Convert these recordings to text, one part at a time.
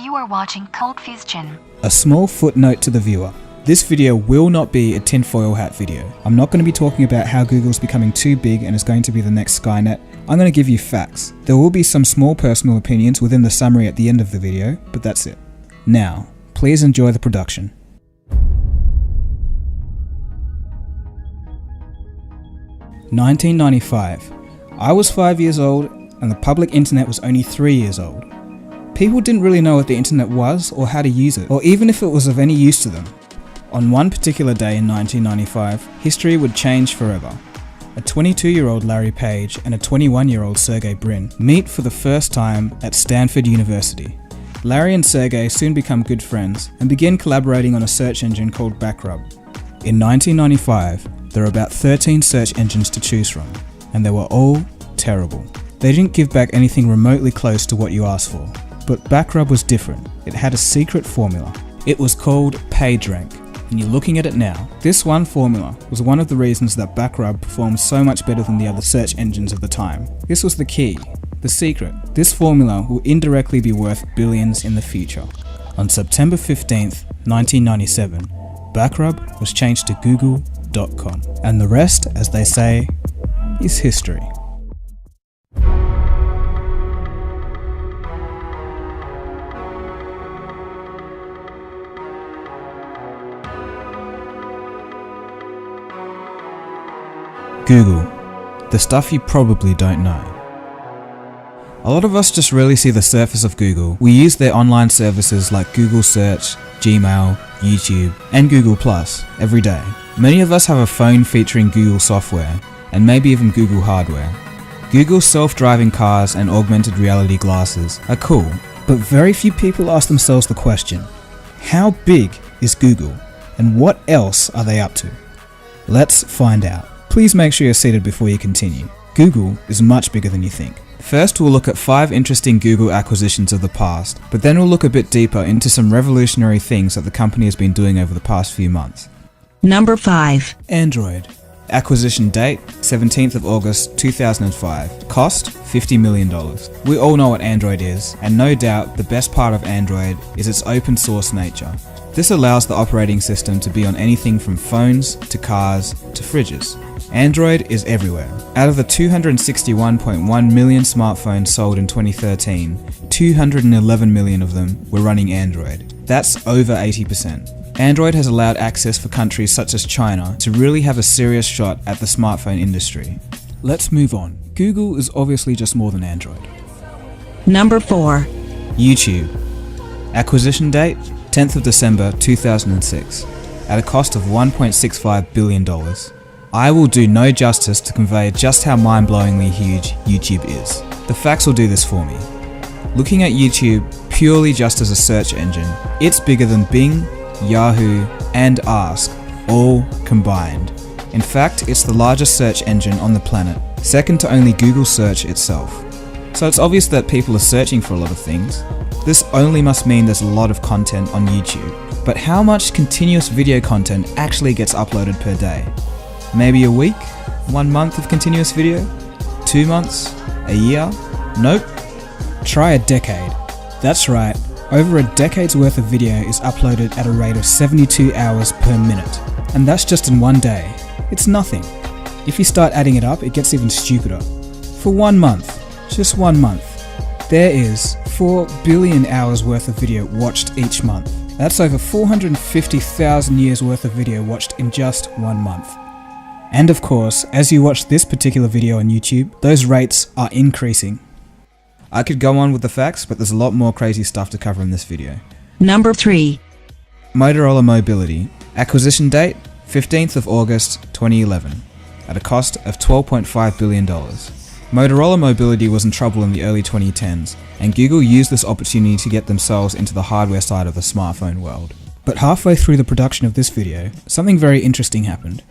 You are watching Cold Fusion. A small footnote to the viewer. This video will not be a tinfoil hat video. I'm not going to be talking about how Google's becoming too big and is going to be the next Skynet. I'm going to give you facts. There will be some small personal opinions within the summary at the end of the video, but that's it. Now, please enjoy the production. (1995). I was 5 years old and the public internet was only 3 years old. People didn't really know what the internet was or how to use it, or even if it was of any use to them. On one particular day in 1995, history would change forever. A 22-year-old Larry Page and a 21-year-old Sergey Brin meet for the first time at Stanford University. Larry and Sergey soon become good friends and begin collaborating on a search engine called Backrub. In 1995, there are about 13 search engines to choose from, and they were all terrible. They didn't give back anything remotely close to what you asked for. But Backrub was different. It had a secret formula. It was called PageRank, and you're looking at it now. This one formula was one of the reasons that Backrub performed so much better than the other search engines of the time. This was the key, the secret. This formula will indirectly be worth billions in the future. On September 15th, 1997, Backrub was changed to gogeeeknow.com, and the rest, as they say, is history. Google, the stuff you probably don't know. A lot of us just really see the surface of Google. We use their online services like Google Search, Gmail, YouTube, and Google Plus every day. Many of us have a phone featuring Google software, and maybe even Google hardware. Google's self-driving cars and augmented reality glasses are cool, but very few people ask themselves the question, how big is Google, and what else are they up to? Let's find out. Please make sure you're seated before you continue. Google is much bigger than you think. First, we'll look at 5 interesting Google acquisitions of the past, but then we'll look a bit deeper into some revolutionary things that the company has been doing over the past few months. Number 5. Android. Acquisition date, 17th of August 2005. Cost, $50 million. We all know what Android is, and no doubt the best part of Android is its open source nature. This allows the operating system to be on anything from phones to cars to fridges. Android is everywhere. Out of the 261.1 million smartphones sold in 2013, 211 million of them were running Android. That's over 80%. Android has allowed access for countries such as China to really have a serious shot at the smartphone industry. Let's move on. Google is obviously just more than Android. Number 4. YouTube. Acquisition date, 10th of December 2006, at a cost of $1.65 billion. I will do no justice to convey just how mind-blowingly huge YouTube is. The facts will do this for me. Looking at YouTube purely just as a search engine, it's bigger than Bing, Yahoo, and Ask, all combined. In fact, it's the largest search engine on the planet, second to only Google Search itself. So it's obvious that people are searching for a lot of things. This only must mean there's a lot of content on YouTube. But how much continuous video content actually gets uploaded per day? Maybe a week? 1 month of continuous video? 2 months? A year? Nope. Try a decade. That's right, over a decade's worth of video is uploaded at a rate of 72 hours per minute. And that's just in one day. It's nothing. If you start adding it up, it gets even stupider. For 1 month, just 1 month, there is 4 billion hours worth of video watched each month. That's over 450,000 years worth of video watched in just 1 month. And of course, as you watch this particular video on YouTube, those rates are increasing. I could go on with the facts, but there's a lot more crazy stuff to cover in this video. Number 3. Motorola Mobility. Acquisition date, 15th of August 2011, at a cost of $12.5 billion. Motorola Mobility was in trouble in the early 2010s, and Google used this opportunity to get themselves into the hardware side of the smartphone world. But halfway through the production of this video, something very interesting happened.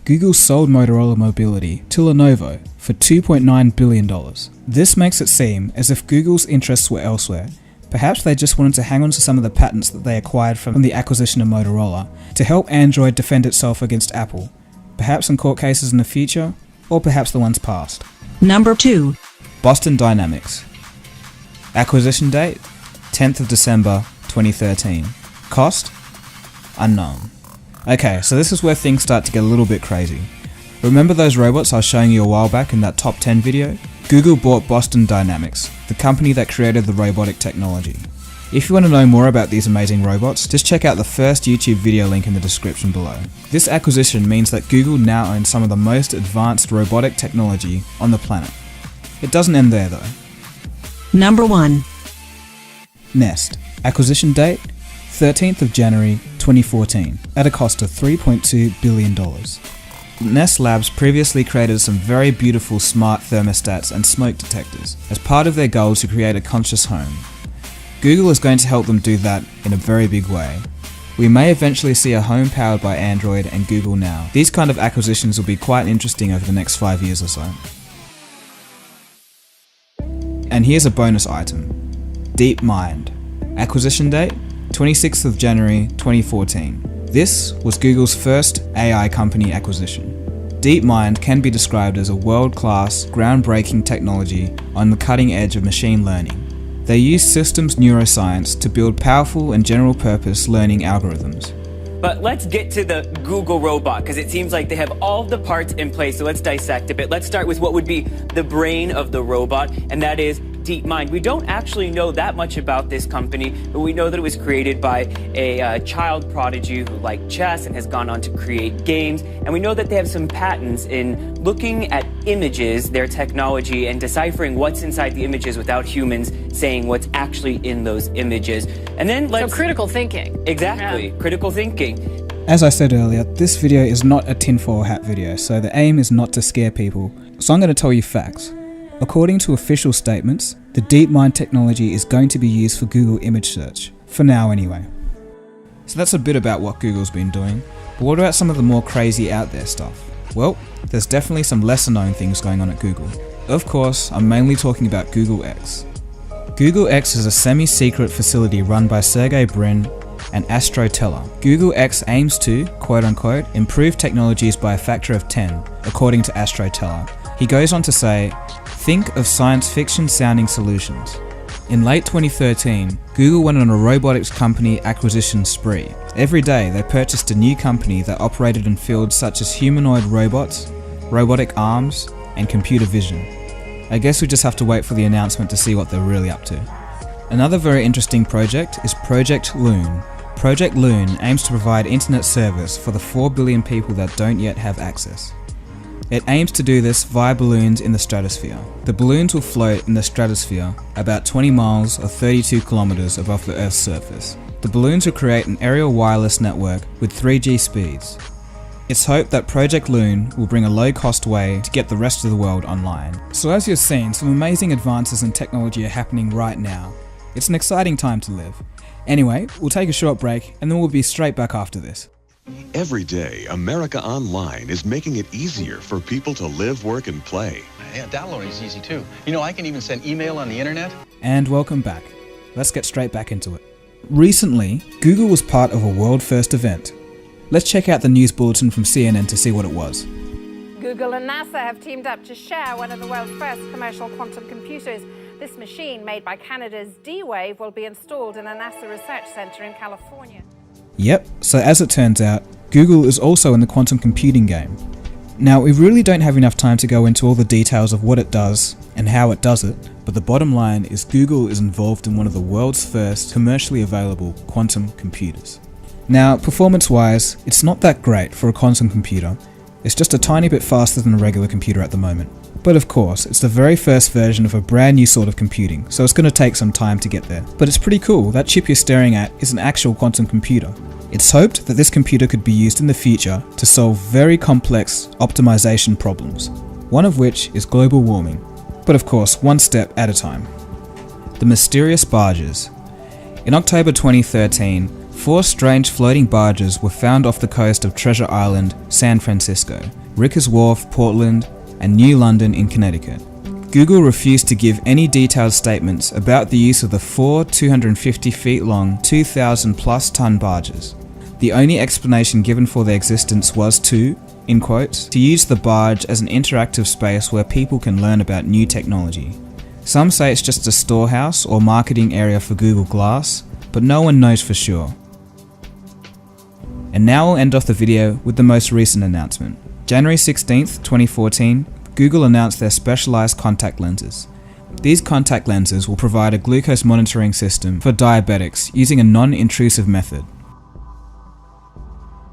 Google sold Motorola Mobility to Lenovo for $2.9 billion. This makes it seem as if Google's interests were elsewhere. Perhaps they just wanted to hang on to some of the patents that they acquired from the acquisition of Motorola to help Android defend itself against Apple. Perhaps in court cases in the future, or perhaps the ones past. Number 2. Boston Dynamics. Acquisition date, 10th of December 2013. Cost? Unknown. Okay, so this is where things start to get a little bit crazy. Remember those robots I was showing you a while back in that top 10 video? Google bought Boston Dynamics, the company that created the robotic technology. If you want to know more about these amazing robots, just check out the first YouTube video link in the description below. This acquisition means that Google now owns some of the most advanced robotic technology on the planet. It doesn't end there though. Number 1. Nest. Acquisition date? 13th of January 2014, at a cost of $3.2 billion. Nest Labs previously created some very beautiful smart thermostats and smoke detectors as part of their goal to create a conscious home. Google is going to help them do that in a very big way. We may eventually see a home powered by Android and Google Now. These kind of acquisitions will be quite interesting over the next 5 years or so. And here's a bonus item. DeepMind. Acquisition date? 26th of January 2014. This was Google's first AI company acquisition. DeepMind can be described as a world-class, groundbreaking technology on the cutting edge of machine learning. They use systems neuroscience to build powerful and general-purpose learning algorithms. But let's get to the Google robot, because it seems like they have all of the parts in place, so let's dissect a bit. Let's start with what would be the brain of the robot, and that is DeepMind. We don't actually know that much about this company, but we know that it was created by a child prodigy who liked chess and has gone on to create games. And we know that they have some patents in looking at images, their technology, and deciphering what's inside the images without humans saying what's actually in those images. And then let's... So critical thinking. Exactly, Yeah. critical thinking. As I said earlier, this video is not a tinfoil hat video, so the aim is not to scare people. So I'm going to tell you facts. According to official statements, the DeepMind technology is going to be used for Google image search, for now anyway. So that's a bit about what Google's been doing, but what about some of the more crazy out there stuff? Well, there's definitely some lesser known things going on at Google. Of course, I'm mainly talking about Google X. Google X is a semi-secret facility run by Sergey Brin and Astro Teller. Google X aims to, quote-unquote, improve technologies by a factor of 10, according to Astro Teller. He goes on to say, think of science fiction sounding solutions. In late 2013, Google went on a robotics company acquisition spree. Every day they purchased a new company that operated in fields such as humanoid robots, robotic arms, and computer vision. I guess we just have to wait for the announcement to see what they're really up to. Another very interesting project is Project Loon. Project Loon aims to provide internet service for the 4 billion people that don't yet have access. It aims to do this via balloons in the stratosphere. The balloons will float in the stratosphere about 20 miles or 32 kilometers above the Earth's surface. The balloons will create an aerial wireless network with 3G speeds. It's hoped that Project Loon will bring a low-cost way to get the rest of the world online. So as you've seen, some amazing advances in technology are happening right now. It's an exciting time to live. Anyway, we'll take a short break and then we'll be straight back after this. Every day, America Online is making it easier for people to live, work, and play. Yeah, downloading is easy too. You know, I can even send email on the internet. And welcome back. Let's get straight back into it. Recently, Google was part of a world-first event. Let's check out the news bulletin from CNN to see what it was. Google and NASA have teamed up to share one of the world's first commercial quantum computers. This machine, made by Canada's D-Wave, will be installed in a NASA research center in California. Yep, so as it turns out, Google is also in the quantum computing game. Now, we really don't have enough time to go into all the details of what it does and how it does it, but the bottom line is Google is involved in one of the world's first commercially available quantum computers. Now, performance-wise, it's not that great for a quantum computer. It's just a tiny bit faster than a regular computer at the moment. But of course, it's the very first version of a brand new sort of computing, so it's going to take some time to get there. But it's pretty cool, that chip you're staring at is an actual quantum computer. It's hoped that this computer could be used in the future to solve very complex optimization problems, one of which is global warming. But of course, one step at a time. The mysterious barges. In October 2013, 4 strange floating barges were found off the coast of Treasure Island, San Francisco, Rickers Wharf, Portland, and New London in Connecticut. Google refused to give any detailed statements about the use of the 4 250 feet long, 2,000 plus ton barges. The only explanation given for their existence was to, in quotes, to use the barge as an interactive space where people can learn about new technology. Some say it's just a storehouse or marketing area for Google Glass, but no one knows for sure. And now we'll end off the video with the most recent announcement. January 16th, 2014, Google announced their specialized contact lenses. These contact lenses will provide a glucose monitoring system for diabetics using a non-intrusive method.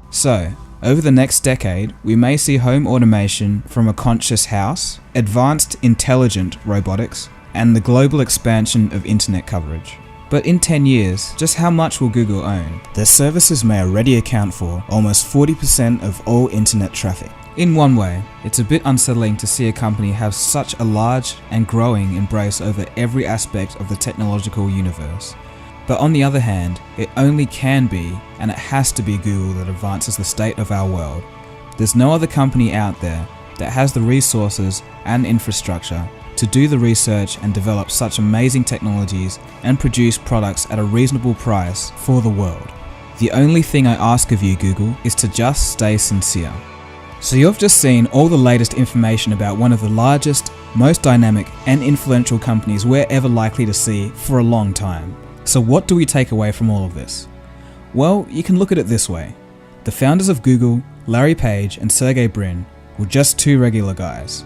So, over the next decade, we may see home automation from a conscious house, advanced intelligent robotics, and the global expansion of internet coverage. But in 10 years, just how much will Google own? Their services may already account for almost 40% of all internet traffic. In one way, it's a bit unsettling to see a company have such a large and growing embrace over every aspect of the technological universe. But on the other hand, it only can be, and it has to be Google that advances the state of our world. There's no other company out there that has the resources and infrastructure to do the research and develop such amazing technologies and produce products at a reasonable price for the world. The only thing I ask of you, Google, is to just stay sincere. So you've just seen all the latest information about one of the largest, most dynamic and influential companies we're ever likely to see for a long time. So what do we take away from all of this? Well, you can look at it this way. The founders of Google, Larry Page and Sergey Brin, were just two regular guys.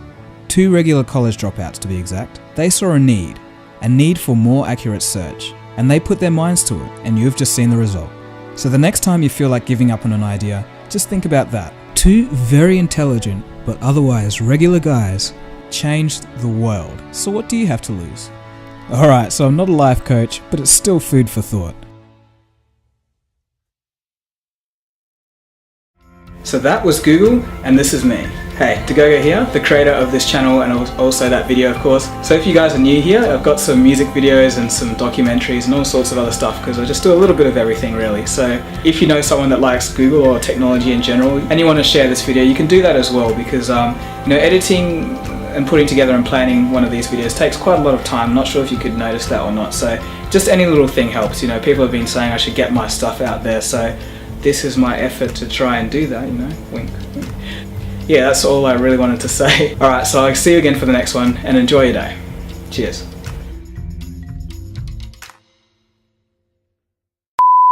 Two regular college dropouts to be exact. They saw a need for more accurate search, and they put their minds to it, and you've just seen the result. So the next time you feel like giving up on an idea, just think about that. Two very intelligent, but otherwise regular guys changed the world. So what do you have to lose? Alright, so I'm not a life coach, but it's still food for thought. So that was Google, and this is me. Hey, gogeeeknow here, the creator of this channel and also that video, of course. So if you guys are new here, I've got some music videos and some documentaries and all sorts of other stuff because I just do a little bit of everything really. So if you know someone that likes Google or technology in general and you want to share this video, you can do that as well because editing and putting together and planning one of these videos takes quite a lot of time. I'm not sure if you could notice that or not. So just any little thing helps. People have been saying I should get my stuff out there. So this is my effort to try and do that, wink, wink. Yeah, that's all I really wanted to say. Alright, so I'll see you again for the next one, and enjoy your day. Cheers.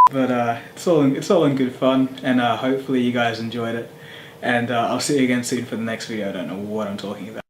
But it's all in good fun, and hopefully you guys enjoyed it. And I'll see you again soon for the next video. I don't know what I'm talking about.